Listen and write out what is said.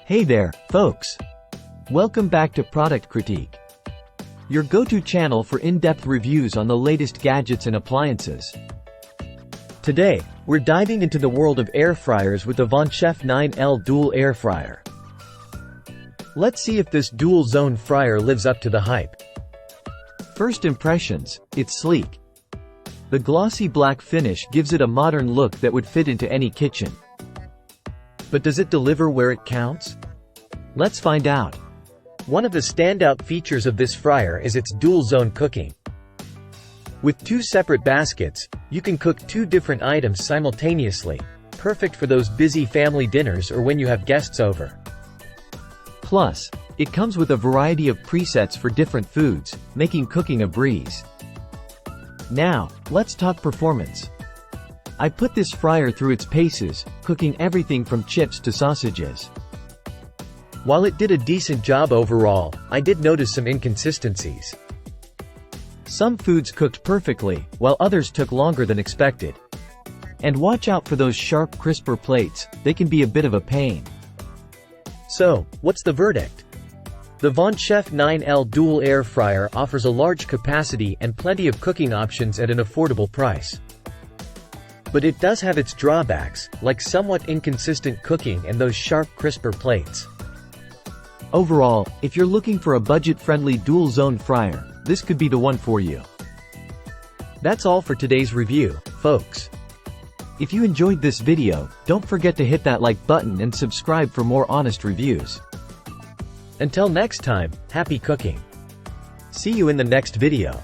Hey there, folks! Welcome back to Product Critique, your go-to channel for in-depth reviews on the latest gadgets and appliances. Today, we're diving into the world of air fryers with the Vonshef 9L Dual Air Fryer. Let's see if this dual-zone fryer lives up to the hype. First impressions, it's sleek. The glossy black finish gives it a modern look that would fit into any kitchen. But does it deliver where it counts? Let's find out. One of the standout features of this fryer is its dual-zone cooking. With two separate baskets, you can cook two different items simultaneously, perfect for those busy family dinners or when you have guests over. Plus, it comes with a variety of presets for different foods, making cooking a breeze. Now, let's talk performance. I put this fryer through its paces, cooking everything from chips to sausages. While it did a decent job overall, I did notice some inconsistencies. Some foods cooked perfectly, while others took longer than expected. And watch out for those sharp, crisper plates, they can be a bit of a pain. So, what's the verdict? The Vonshef 9L Dual Air Fryer offers a large capacity and plenty of cooking options at an affordable price. But it does have its drawbacks, like somewhat inconsistent cooking and those sharp, crisper plates. Overall, if you're looking for a budget-friendly dual-zone fryer, this could be the one for you. That's all for today's review, folks. If you enjoyed this video, don't forget to hit that like button and subscribe for more honest reviews. Until next time, happy cooking! See you in the next video.